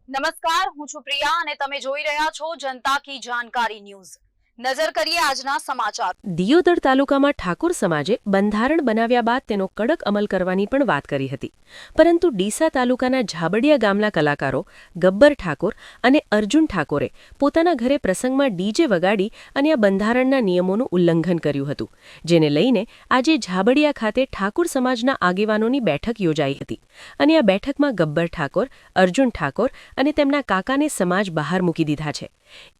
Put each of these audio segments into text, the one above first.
નમસ્કાર, હું છું પ્રિયા અને તમે જોઈ રહ્યા છો જનતા કી જાણકારી ન્યૂઝ। નજર કરીએ આજના સમાચાર। દિયોદર તાલુકામાં ઠાકોર સમાજે બંધારણ બનાવ્યા બાદ તેનો કડક અમલ કરવાની પણ વાત કરી હતી, પરંતુ ડીસા તાલુકાના ઝાબડિયા ગામના કલાકારો ગબ્બર ઠાકોર અને અર્જુન ઠાકોરે પોતાના ઘરે પ્રસંગમાં ડીજે વગાડી અને આ બંધારણના નિયમોનું ઉલ્લંઘન કર્યું હતું, જેને લઈને આજે ઝાબડિયા ખાતે ઠાકોર સમાજના આગેવાનોની બેઠક યોજાઈ હતી અને આ બેઠકમાં ગબ્બર ઠાકોર, અર્જુન ઠાકોર અને તેમના કાકાને સમાજ બહાર મૂકી દીધા છે।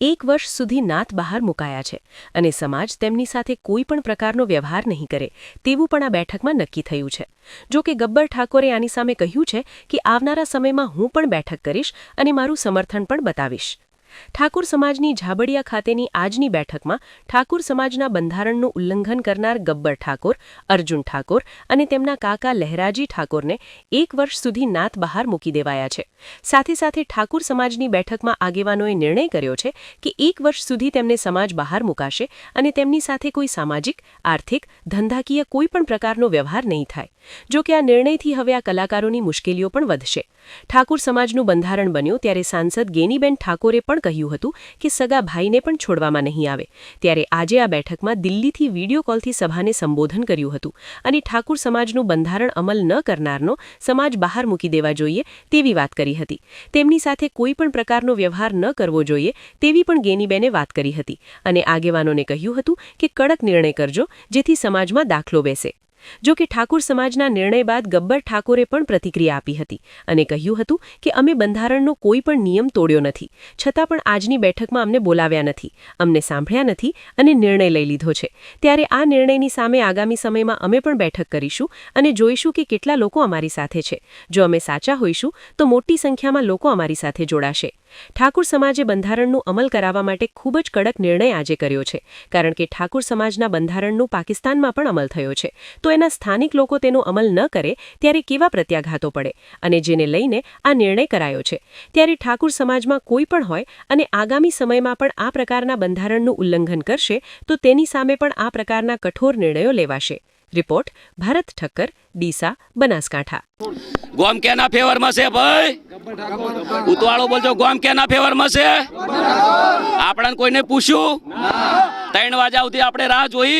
1 વર્ષ સુધી નાત બહાર મુકાયા છે અને સમાજ તેમની સાથે કોઈ પણ પ્રકારનો વ્યવહાર નહીં કરે તેવું પણ આ બેઠકમાં નક્કી થયું છે। જો કે ગબ્બર ઠાકોરે આની સામે કહ્યું છે કે આવનારા સમયમાં હું પણ બેઠક કરીશ અને મારું સમર્થન પણ બતાવીશ। ઠાકોર સમાજની ઝાબડિયા ખાતેની આજની બેઠકમાં ઠાકોર સમાજના બંધારણનું ઉલ્લંઘન કરનાર ગબ્બર ઠાકોર, અર્જુન ઠાકોર અને તેમના કાકા લહેરાજી ઠાકોરને 1 વર્ષ સુધી નાત બહાર મૂકી દેવાયા છે। સાથે સાથે ઠાકોર સમાજની બેઠકમાં આગેવાનોએ નિર્ણય કર્યો છે કે 1 વર્ષ સુધી તેમને સમાજ બહાર મુકાશે અને તેમની સાથે કોઈ સામાજિક, આર્થિક, ધંધાકીય કોઈ પણ પ્રકારનો વ્યવહાર નહીં થાય। જો કે આ નિર્ણયથી હવે આ કલાકારોની મુશ્કેલીઓ પણ વધશે। ઠાકોર સમાજનું બંધારણ બન્યું ત્યારે સાંસદ ગેનીબેન ઠાકોરે પણ કહ્યું હતું કે સગા ભાઈને પણ છોડવામાં નહીં આવે, ત્યારે આજે આ બેઠકમાં દિલ્હીથી વિડીયો કોલથી સભાને સંબોધન કર્યું હતું અને ઠાકોર સમાજનું બંધારણ અમલ ન કરનારનો સમાજ બહાર મૂકી દેવા જોઈએ તેવી વાત કરી હતી। તેમની સાથે કોઈ પણ પ્રકારનો વ્યવહાર ન કરવો જોઈએ તેવી પણ ગેનીબેને વાત કરી હતી અને આગેવાનોને કહ્યું હતું કે કડક નિર્ણય કરજો જેથી સમાજમાં દાખલો બેસે। જો કે ઠાકોર સમાજના નિર્ણય બાદ ગબ્બર ઠાકોરે પણ પ્રતિક્રિયા આપી હતી અને કહ્યું હતું કે અમે બંધારણનો કોઈ પણ નિયમ તોડ્યો નથી, છતાં પણ આજની બેઠકમાં અમને બોલાવ્યા નથી, અમને સાંભળ્યા નથી અને નિર્ણય લઈ લીધો છે। ત્યારે આ નિર્ણયની સામે આગામી સમયમાં અમે પણ બેઠક કરીશું અને જોઈશું કે કેટલા લોકો અમારી સાથે છે। જો અમે સાચા હોઈશું તો મોટી સંખ્યામાં લોકો અમારી સાથે જોડાશે। ઠાકોર સમાજે બંધારણનું અમલ કરાવવા માટે ખૂબ જ કડક નિર્ણય આજે કર્યો છે, કારણ કે ઠાકોર સમાજના બંધારણનું પાકિસ્તાનમાં પણ અમલ થયો છે, તો એના સ્થાનિક લોકો તેનો અમલ ન કરે ત્યારે કેવા પ્રત્યાઘાતો પડે અને જેને લઈને આ નિર્ણય કરાયો છે। ત્યારે ઠાકોર સમાજમાં કોઈ પણ હોય અને આગામી સમયમાં પણ આ પ્રકારના બંધારણનું ઉલ્લંઘન કરશે તો તેની સામે પણ આ પ્રકારના કઠોર નિર્ણયો લેવાશે। રિપોર્ટ ભારત ઠક્કર, ડીસા, બનાસકાંઠા। ગોમ કેના ફેવરમાં છે ભાઈ? ઉતવાળો બોલજો, ગોમ કેના ફેવરમાં છે? આપણને કોઈને પૂછ્યું? 3 વાગ્યા સુધી આપણે રાહ જોઈ?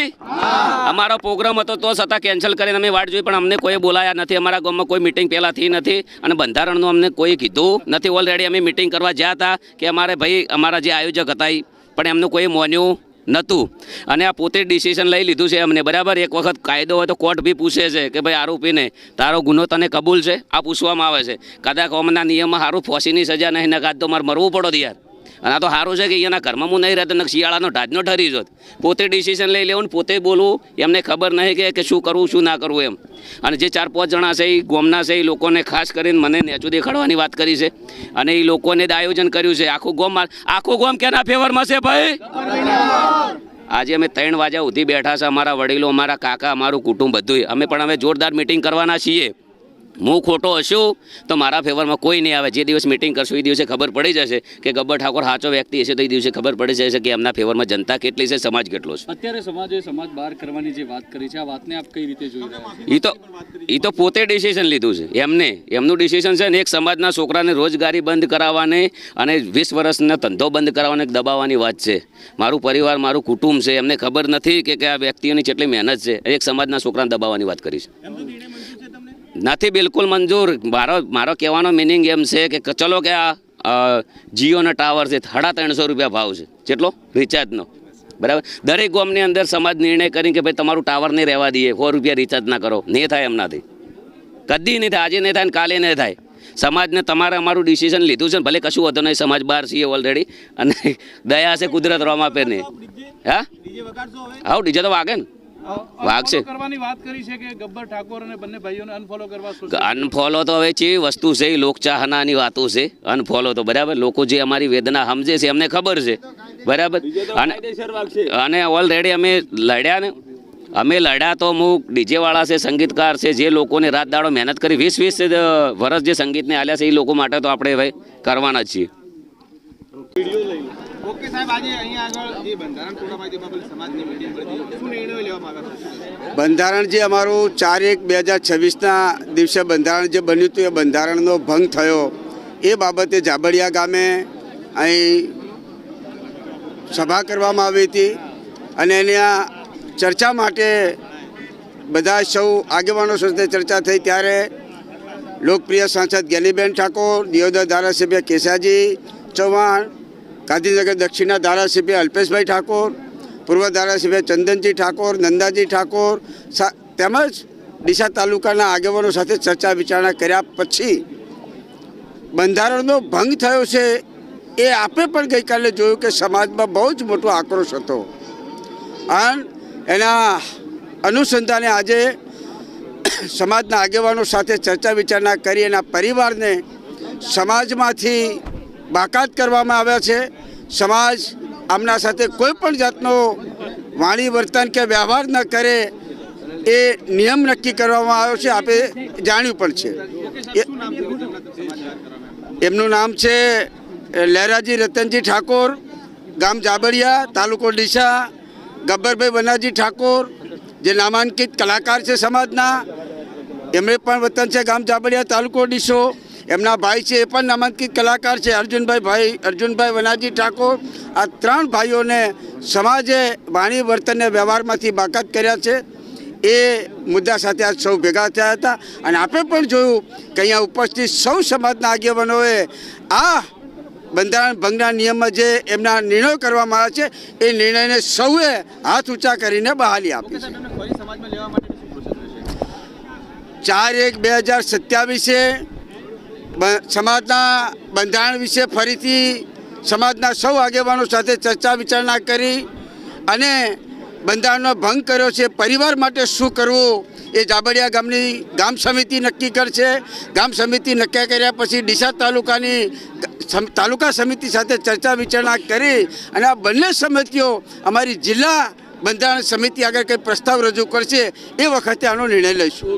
અમારો પ્રોગ્રામ હતો તો છતાં કેન્સલ કરીને અમે વાટ જોઈ, પણ અમને કોઈ બોલાયા નથી। અમારા ગામમાં કોઈ મિટિંગ પહેલાં થઈ નથી અને બંધારણનું અમને કોઈ કીધું નથી। ઓલરેડી અમે મિટિંગ કરવા ગયા હતા કે અમારે ભાઈ અમારા જે આયોજક હતા પણ એમનું કોઈ માન્યું નહોતું અને આ પોતે ડિસિઝન લઈ લીધું છે અમને, બરાબર। એક વખત કાયદો હોય તો કોર્ટ બી પૂછે છે કે ભાઈ આરોપીને તારો ગુનો તને કબૂલ છે? આ પૂછવામાં આવે છે। કદાચ અમના નિયમમાં સારું ફાંસીની સજા નહીં નકાત તો મારે મરવું પડો યાર। અને આ તો સારું છે કે અહીંયાના ઘરમાં હું નહીં રહેતો ને શિયાળાનો ઢાજનો ઠરી જોત। પોતે ડિસિઝન લઈ લેવું, પોતે બોલવું, એમને ખબર નહીં કે શું કરવું શું ના કરવું એમ। અને જે 4-5 જણા છે એ ગોમના છે, એ લોકોને ખાસ કરીને મને નેચું દેખાડવાની વાત કરી છે અને એ લોકોને આયોજન કર્યું છે। આખું ગોમ કેના ફેવરમાં છે ભાઈ? આજે અમે 3 વાગ્યા સુધી બેઠા છે, અમારા વડીલો, અમારા કાકા, અમારું કુટુંબ બધું। અમે પણ હવે જોરદાર મિટિંગ કરવાના છીએ। હું ખોટો હશું તો મારા ફેવરમાં કોઈ નહીં આવે। જે દિવસ મિટિંગ કરશું એ દિવસે ખબર પડી જશે કે ગબ્બર ઠાકોર સાચો વ્યક્તિ હશે તો એ દિવસે ખબર પડી જશે કે એમના ફેવરમાં જનતા કેટલી છે, સમાજ કેટલો છે। અત્યારે સમાજે સમાજ બહાર કરવાની જે વાત કરી છે, આ વાતને આપ કઈ રીતે જોઈ રહ્યા છો? એ તો પોતે ડિસિઝન લીધું છે એમનું ડિસિઝન છે ને। એક સમાજના છોકરાને રોજગારી બંધ કરાવવાની અને 20 વર્ષનો ધંધો બંધ કરાવવાને દબાવવાની વાત છે। મારું પરિવાર, મારું કુટુંબ છે, એમને ખબર નથી કે આ વ્યક્તિઓની કેટલી મહેનત છે। એક સમાજના છોકરાને દબાવવાની વાત કરી છે। નથી બિલકુલ મંજૂર। મારો કહેવાનો મિનિંગ એમ છે કે ચલો કે આ જીઓનો ટાવર છે 350 રૂપિયા ભાવ છે, કેટલો રિચાર્જનો, બરાબર। દરેક ગામની અંદર સમાજ નિર્ણય કરી કે ભાઈ તમારું ટાવર નહીં રહેવા દઈએ, 100 રૂપિયા રિચાર્જ ના કરો, નહીં થાય એમનાથી, કદી નહીં થાય। આજે નહીં થાય ને કાલે નહીં થાય। સમાજને તમારે અમારું ડિસિઝન લીધું છે, ભલે કશું હતું નહીં, સમાજ બહાર છીએ ઓલરેડી અને દયા છે કુદરત રોમ આપે નહીં। હા આવું ડીજે તો વાગે ને, વાગશે। અનફોલો તો હવે ચેવી વસ્તુ છે, લોકચાહનાની વાતો છે। અનફોલો તો બરાબર, લોકો જે અમારી વેદના સમજે છે એમને ખબર છે, બરાબર। અને ઓલરેડી અમે લડ્યા ને, અમે લડ્યા તો અમુક ડીજેવાળા છે, સંગીતકાર છે, જે લોકોને રાત દાડો મહેનત કરી 20-20 વર્ષ જે સંગીતને આલ્યા છે એ લોકો માટે તો આપણે ભાઈ કરવાના જ છીએ। બંધારણ જે અમારું 4/1/2026ના દિવસે બંધારણ જે બન્યું હતું એ બંધારણનો ભંગ થયો એ બાબતે જાબડિયા ગામે અહીં સભા કરવામાં આવી હતી અને એની આ ચર્ચા માટે બધા સૌ આગેવાનો સાથે ચર્ચા થઈ ત્યારે લોકપ્રિય સાંસદ જ્ઞાનીબેન ઠાકોર, દિયોદર ધારાસભ્ય કેશાજી ચૌહાણ, ગાંધીનગર દક્ષિણના ધારાસભ્ય અલ્પેશભાઈ ઠાકોર, પૂર્વ ધારાસભ્ય ચંદનજી ઠાકોર, નંદાજી ઠાકોર તેમજ ડીસા તાલુકાના આગેવાનો સાથે ચર્ચા વિચારણા કર્યા પછી બંધારણનો ભંગ થયો છે એ આપે પણ ગઈકાલે જોયું કે સમાજમાં બહુ જ મોટો આક્રોશ હતો અને એના અનુસંધાને આજે સમાજના આગેવાનો સાથે ચર્ચા વિચારણા કરી એના પરિવારને સમાજમાંથી બાકાત કરવામાં આવ્યા છે. સમાજ આમના સાથે કોઈ પણ જાતનો વાણી વર્તન કે વ્યવહાર ન કરે એ નિયમ નક્કી કરવામાં આવ્યો છે. આપે જાણ્યું પણ છે. એમનું નામ છે લહેરાજી રતનજી ઠાકોર, ગામ જાબડિયા, તાલુકો ડીસા. ગબ્બરભાઈ વનાજી ઠાકોર જે નામાંકિત કલાકાર છે સમાજના, એમણે પણ વતન છે ગામ જાબડિયા, તાલુકો ડીસો. એમના ભાઈ છે એ પણ નામાંકિત કલાકાર છે અર્જુનભાઈ વનાજી ઠાકોર. આ 3 ભાઈઓને સમાજે વાણી વર્તનને વ્યવહારમાંથી બાકાત કર્યા છે. એ મુદ્દા સાથે આજ સૌ ભેગા થયા હતા અને આપણે પણ જોયું કે અહીંયા ઉપસ્થિત સૌ સમાજના આગેવાનોએ આ બંધારણ ભંગના નિયમમાં જે એમના નિર્ણયો કરવામાં આવ્યા છે એ નિર્ણયને સૌએ હાથ ઊંચા કરીને બહાલી આપી છે. 4/1/2027 સમાજના બંધારણ વિશે ફરીથી સમાજના સૌ આગેવાનો સાથે ચર્ચા વિચારણા કરી અને બંધારણનો ભંગ કર્યો છે. પરિવાર માટે શું કરવું એ જાબડિયા ગામની ગામ સમિતિ નક્કી કરશે. ગામ સમિતિ નક્કી કર્યા પછી ડીસા તાલુકા સમિતિ સાથે ચર્ચા વિચારણા કરી અને આ બંને સમિતિઓ અમારી જિલ્લા બંધારણ સમિતિ આગળ કંઈ પ્રસ્તાવ રજૂ કરશે એ વખતે આનો નિર્ણય લઈશું.